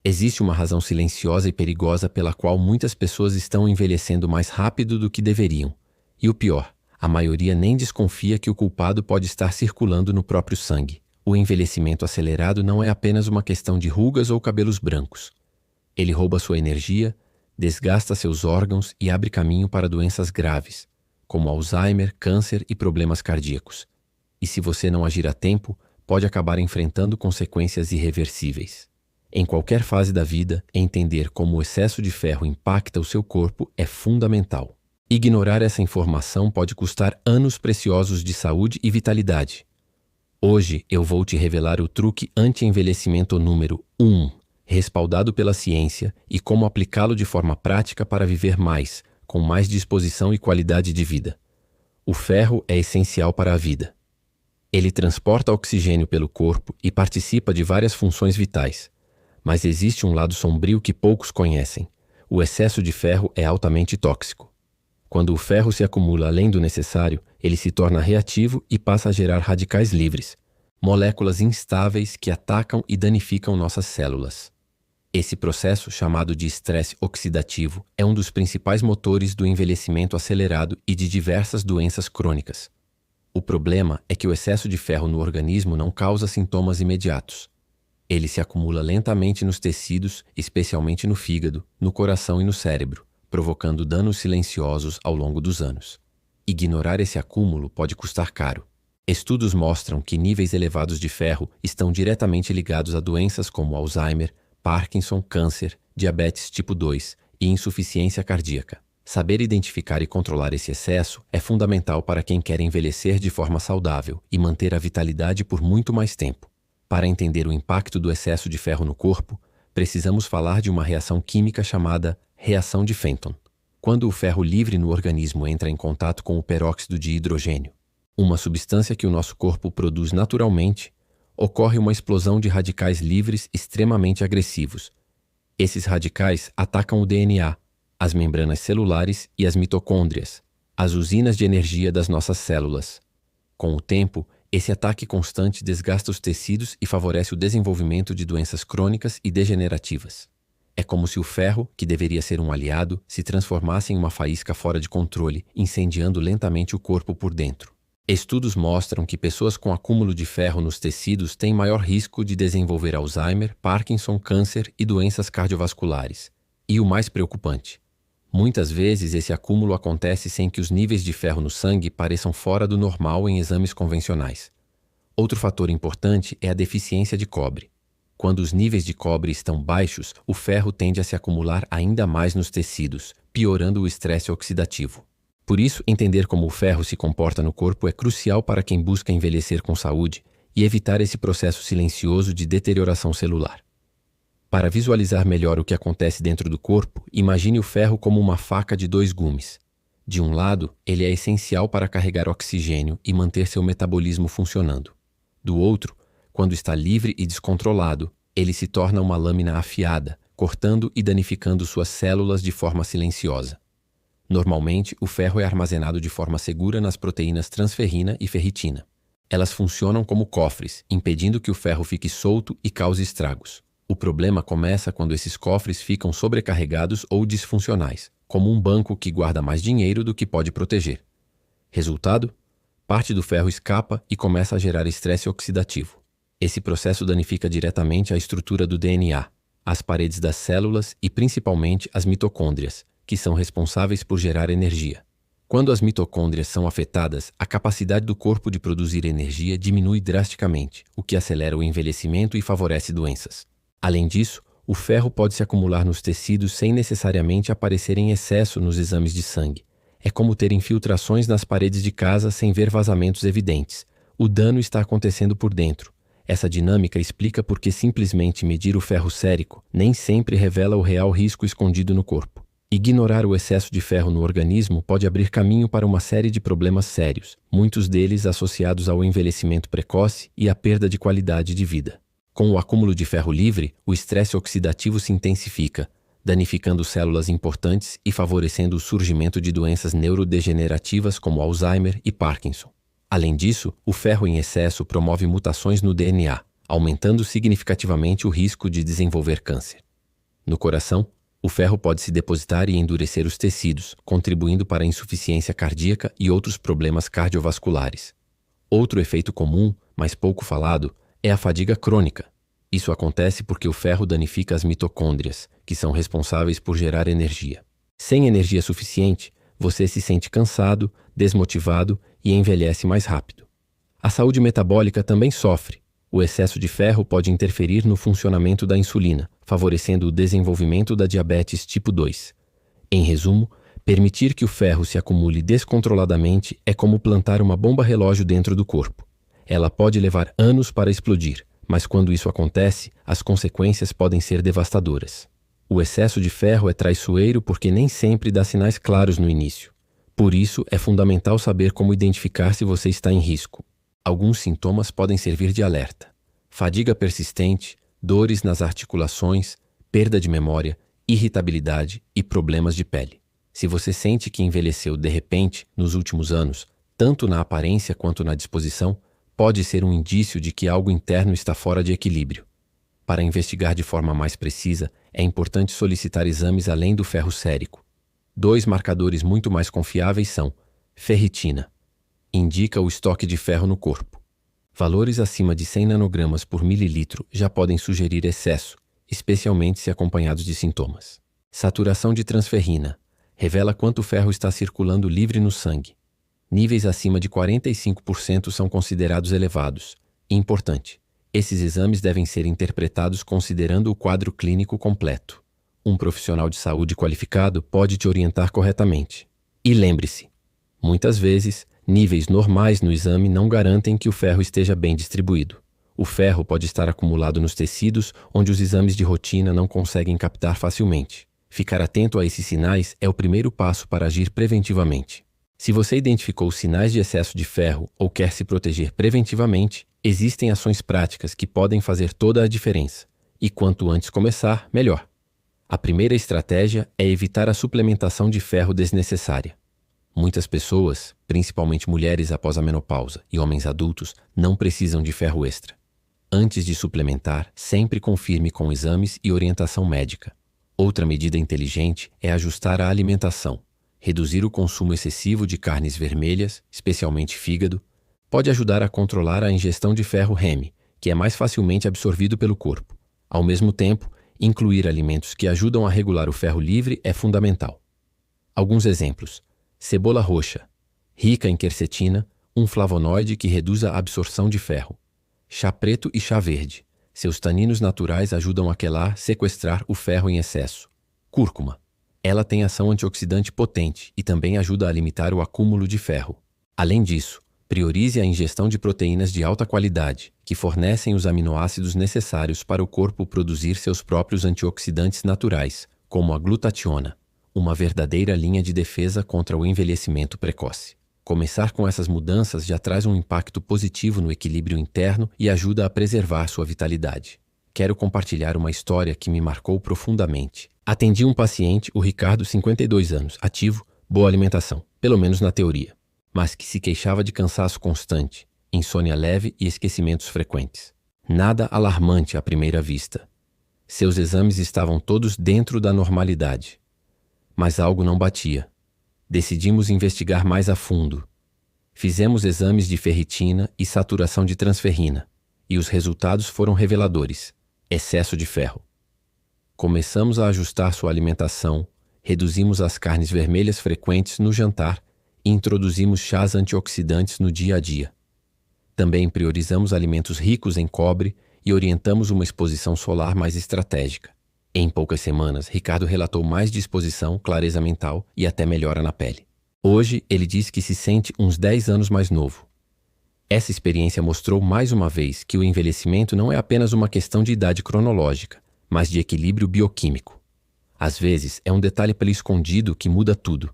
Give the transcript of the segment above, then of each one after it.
Existe uma razão silenciosa e perigosa pela qual muitas pessoas estão envelhecendo mais rápido do que deveriam. E o pior, a maioria nem desconfia que o culpado pode estar circulando no próprio sangue. O envelhecimento acelerado não é apenas uma questão de rugas ou cabelos brancos. Ele rouba sua energia, desgasta seus órgãos e abre caminho para doenças graves, como Alzheimer, câncer e problemas cardíacos. E se você não agir a tempo, pode acabar enfrentando consequências irreversíveis. Em qualquer fase da vida, entender como o excesso de ferro impacta o seu corpo é fundamental. Ignorar essa informação pode custar anos preciosos de saúde e vitalidade. Hoje eu vou te revelar o truque anti-envelhecimento número 1, respaldado pela ciência, e como aplicá-lo de forma prática para viver mais, com mais disposição e qualidade de vida. O ferro é essencial para a vida. Ele transporta oxigênio pelo corpo e participa de várias funções vitais. Mas existe um lado sombrio que poucos conhecem. O excesso de ferro é altamente tóxico. Quando o ferro se acumula além do necessário, ele se torna reativo e passa a gerar radicais livres, moléculas instáveis que atacam e danificam nossas células. Esse processo, chamado de estresse oxidativo, é um dos principais motores do envelhecimento acelerado e de diversas doenças crônicas. O problema é que o excesso de ferro no organismo não causa sintomas imediatos. Ele se acumula lentamente nos tecidos, especialmente no fígado, no coração e no cérebro, provocando danos silenciosos ao longo dos anos. Ignorar esse acúmulo pode custar caro. Estudos mostram que níveis elevados de ferro estão diretamente ligados a doenças como Alzheimer, Parkinson, câncer, diabetes tipo 2 e insuficiência cardíaca. Saber identificar e controlar esse excesso é fundamental para quem quer envelhecer de forma saudável e manter a vitalidade por muito mais tempo. Para entender o impacto do excesso de ferro no corpo, precisamos falar de uma reação química chamada reação de Fenton. Quando o ferro livre no organismo entra em contato com o peróxido de hidrogênio, uma substância que o nosso corpo produz naturalmente, ocorre uma explosão de radicais livres extremamente agressivos. Esses radicais atacam o DNA, as membranas celulares e as mitocôndrias, as usinas de energia das nossas células. Com o tempo, esse ataque constante desgasta os tecidos e favorece o desenvolvimento de doenças crônicas e degenerativas. É como se o ferro, que deveria ser um aliado, se transformasse em uma faísca fora de controle, incendiando lentamente o corpo por dentro. Estudos mostram que pessoas com acúmulo de ferro nos tecidos têm maior risco de desenvolver Alzheimer, Parkinson, câncer e doenças cardiovasculares. E o mais preocupante, muitas vezes esse acúmulo acontece sem que os níveis de ferro no sangue pareçam fora do normal em exames convencionais. Outro fator importante é a deficiência de cobre. Quando os níveis de cobre estão baixos, o ferro tende a se acumular ainda mais nos tecidos, piorando o estresse oxidativo. Por isso, entender como o ferro se comporta no corpo é crucial para quem busca envelhecer com saúde e evitar esse processo silencioso de deterioração celular. Para visualizar melhor o que acontece dentro do corpo, imagine o ferro como uma faca de 2 gumes. De um lado, ele é essencial para carregar oxigênio e manter seu metabolismo funcionando. Do outro, quando está livre e descontrolado, ele se torna uma lâmina afiada, cortando e danificando suas células de forma silenciosa. Normalmente, o ferro é armazenado de forma segura nas proteínas transferrina e ferritina. Elas funcionam como cofres, impedindo que o ferro fique solto e cause estragos. O problema começa quando esses cofres ficam sobrecarregados ou disfuncionais, como um banco que guarda mais dinheiro do que pode proteger. Resultado? Parte do ferro escapa e começa a gerar estresse oxidativo. Esse processo danifica diretamente a estrutura do DNA, as paredes das células e principalmente as mitocôndrias, que são responsáveis por gerar energia. Quando as mitocôndrias são afetadas, a capacidade do corpo de produzir energia diminui drasticamente, o que acelera o envelhecimento e favorece doenças. Além disso, o ferro pode se acumular nos tecidos sem necessariamente aparecer em excesso nos exames de sangue. É como ter infiltrações nas paredes de casa sem ver vazamentos evidentes. O dano está acontecendo por dentro. Essa dinâmica explica por que simplesmente medir o ferro sérico nem sempre revela o real risco escondido no corpo. Ignorar o excesso de ferro no organismo pode abrir caminho para uma série de problemas sérios, muitos deles associados ao envelhecimento precoce e à perda de qualidade de vida. Com o acúmulo de ferro livre, o estresse oxidativo se intensifica, danificando células importantes e favorecendo o surgimento de doenças neurodegenerativas como Alzheimer e Parkinson. Além disso, o ferro em excesso promove mutações no DNA, aumentando significativamente o risco de desenvolver câncer. No coração, o ferro pode se depositar e endurecer os tecidos, contribuindo para a insuficiência cardíaca e outros problemas cardiovasculares. Outro efeito comum, mas pouco falado, é a fadiga crônica. Isso acontece porque o ferro danifica as mitocôndrias, que são responsáveis por gerar energia. Sem energia suficiente, você se sente cansado, desmotivado e envelhece mais rápido. A saúde metabólica também sofre. O excesso de ferro pode interferir no funcionamento da insulina, favorecendo o desenvolvimento da diabetes tipo 2. Em resumo, permitir que o ferro se acumule descontroladamente é como plantar uma bomba relógio dentro do corpo. Ela pode levar anos para explodir, mas quando isso acontece, as consequências podem ser devastadoras. O excesso de ferro é traiçoeiro porque nem sempre dá sinais claros no início. Por isso, é fundamental saber como identificar se você está em risco. Alguns sintomas podem servir de alerta: fadiga persistente, dores nas articulações, perda de memória, irritabilidade e problemas de pele. Se você sente que envelheceu de repente nos últimos anos, tanto na aparência quanto na disposição, pode ser um indício de que algo interno está fora de equilíbrio. Para investigar de forma mais precisa, é importante solicitar exames além do ferro sérico. 2 marcadores muito mais confiáveis são: ferritina. Indica o estoque de ferro no corpo. Valores acima de 100 nanogramas por mililitro já podem sugerir excesso, especialmente se acompanhados de sintomas. Saturação de transferrina. Revela quanto ferro está circulando livre no sangue. Níveis acima de 45% são considerados elevados. Importante: esses exames devem ser interpretados considerando o quadro clínico completo. Um profissional de saúde qualificado pode te orientar corretamente. E lembre-se, muitas vezes, níveis normais no exame não garantem que o ferro esteja bem distribuído. O ferro pode estar acumulado nos tecidos onde os exames de rotina não conseguem captar facilmente. Ficar atento a esses sinais é o primeiro passo para agir preventivamente. Se você identificou sinais de excesso de ferro ou quer se proteger preventivamente, existem ações práticas que podem fazer toda a diferença. E quanto antes começar, melhor. A primeira estratégia é evitar a suplementação de ferro desnecessária. Muitas pessoas, principalmente mulheres após a menopausa e homens adultos, não precisam de ferro extra. Antes de suplementar, sempre confirme com exames e orientação médica. Outra medida inteligente é ajustar a alimentação. Reduzir o consumo excessivo de carnes vermelhas, especialmente fígado, pode ajudar a controlar a ingestão de ferro Heme, que é mais facilmente absorvido pelo corpo. Ao mesmo tempo, incluir alimentos que ajudam a regular o ferro livre é fundamental. Alguns exemplos: cebola roxa, rica em quercetina, um flavonoide que reduz a absorção de ferro. Chá preto e chá verde. Seus taninos naturais ajudam a quelar, sequestrar o ferro em excesso. Cúrcuma. Ela tem ação antioxidante potente e também ajuda a limitar o acúmulo de ferro. Além disso, priorize a ingestão de proteínas de alta qualidade, que fornecem os aminoácidos necessários para o corpo produzir seus próprios antioxidantes naturais, como a glutationa, uma verdadeira linha de defesa contra o envelhecimento precoce. Começar com essas mudanças já traz um impacto positivo no equilíbrio interno e ajuda a preservar sua vitalidade. Quero compartilhar uma história que me marcou profundamente. Atendi um paciente, o Ricardo, 52 anos, ativo, boa alimentação, pelo menos na teoria, mas que se queixava de cansaço constante, insônia leve e esquecimentos frequentes. Nada alarmante à primeira vista. Seus exames estavam todos dentro da normalidade. Mas algo não batia. Decidimos investigar mais a fundo. Fizemos exames de ferritina e saturação de transferrina, e os resultados foram reveladores: excesso de ferro. Começamos a ajustar sua alimentação, reduzimos as carnes vermelhas frequentes no jantar e introduzimos chás antioxidantes no dia a dia. Também priorizamos alimentos ricos em cobre e orientamos uma exposição solar mais estratégica. Em poucas semanas, Ricardo relatou mais disposição, clareza mental e até melhora na pele. Hoje, ele diz que se sente uns 10 anos mais novo. Essa experiência mostrou mais uma vez que o envelhecimento não é apenas uma questão de idade cronológica, mas de equilíbrio bioquímico. Às vezes, é um detalhe pelo escondido que muda tudo.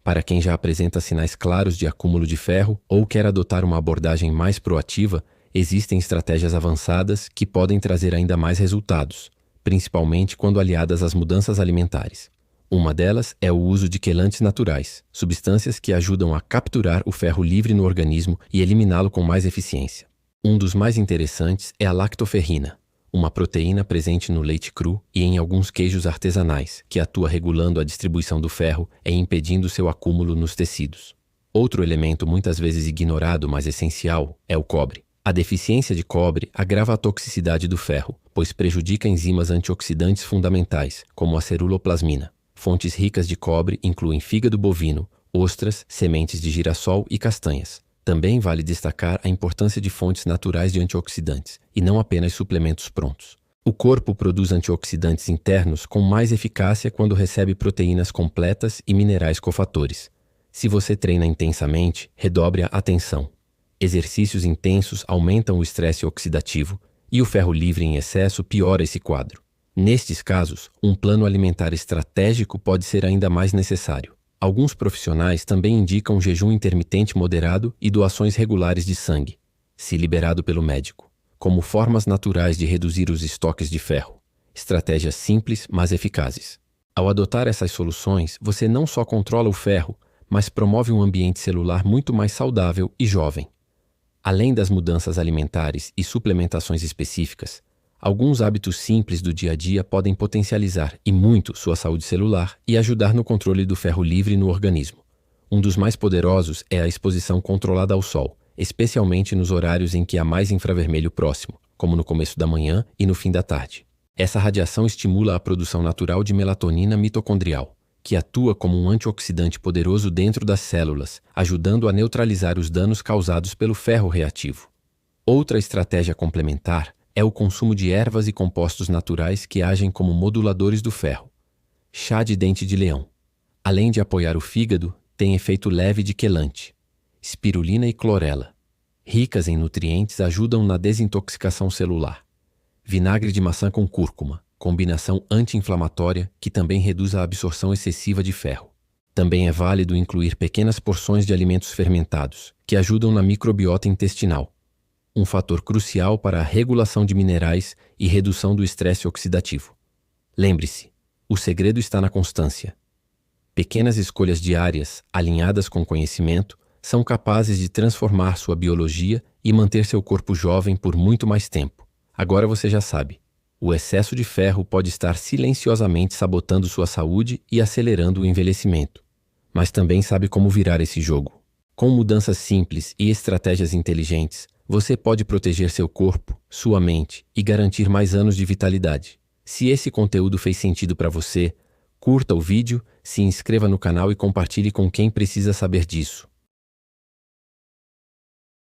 Para quem já apresenta sinais claros de acúmulo de ferro ou quer adotar uma abordagem mais proativa, existem estratégias avançadas que podem trazer ainda mais resultados, principalmente quando aliadas às mudanças alimentares. Uma delas é o uso de quelantes naturais, substâncias que ajudam a capturar o ferro livre no organismo e eliminá-lo com mais eficiência. Um dos mais interessantes é a lactoferrina, uma proteína presente no leite cru e em alguns queijos artesanais, que atua regulando a distribuição do ferro e impedindo seu acúmulo nos tecidos. Outro elemento muitas vezes ignorado, mas essencial, é o cobre. A deficiência de cobre agrava a toxicidade do ferro, pois prejudica enzimas antioxidantes fundamentais, como a ceruloplasmina. Fontes ricas de cobre incluem fígado bovino, ostras, sementes de girassol e castanhas. Também vale destacar a importância de fontes naturais de antioxidantes, e não apenas suplementos prontos. O corpo produz antioxidantes internos com mais eficácia quando recebe proteínas completas e minerais cofatores. Se você treina intensamente, redobre a atenção. Exercícios intensos aumentam o estresse oxidativo e o ferro livre em excesso piora esse quadro. Nestes casos, um plano alimentar estratégico pode ser ainda mais necessário. Alguns profissionais também indicam jejum intermitente moderado e doações regulares de sangue, se liberado pelo médico, como formas naturais de reduzir os estoques de ferro. Estratégias simples, mas eficazes. Ao adotar essas soluções, você não só controla o ferro, mas promove um ambiente celular muito mais saudável e jovem. Além das mudanças alimentares e suplementações específicas, alguns hábitos simples do dia a dia podem potencializar e muito sua saúde celular e ajudar no controle do ferro livre no organismo. Um dos mais poderosos é a exposição controlada ao sol, especialmente nos horários em que há mais infravermelho próximo, como no começo da manhã e no fim da tarde. Essa radiação estimula a produção natural de melatonina mitocondrial, que atua como um antioxidante poderoso dentro das células, ajudando a neutralizar os danos causados pelo ferro reativo. Outra estratégia complementar é o consumo de ervas e compostos naturais que agem como moduladores do ferro. Chá de dente de leão. Além de apoiar o fígado, tem efeito leve de quelante. Espirulina e clorela, ricas em nutrientes, ajudam na desintoxicação celular. Vinagre de maçã com cúrcuma, combinação anti-inflamatória que também reduz a absorção excessiva de ferro. Também é válido incluir pequenas porções de alimentos fermentados, que ajudam na microbiota intestinal, um fator crucial para a regulação de minerais e redução do estresse oxidativo. Lembre-se, o segredo está na constância. Pequenas escolhas diárias, alinhadas com conhecimento, são capazes de transformar sua biologia e manter seu corpo jovem por muito mais tempo. Agora você já sabe, o excesso de ferro pode estar silenciosamente sabotando sua saúde e acelerando o envelhecimento. Mas também sabe como virar esse jogo. Com mudanças simples e estratégias inteligentes, você pode proteger seu corpo, sua mente e garantir mais anos de vitalidade. Se esse conteúdo fez sentido para você, curta o vídeo, se inscreva no canal e compartilhe com quem precisa saber disso.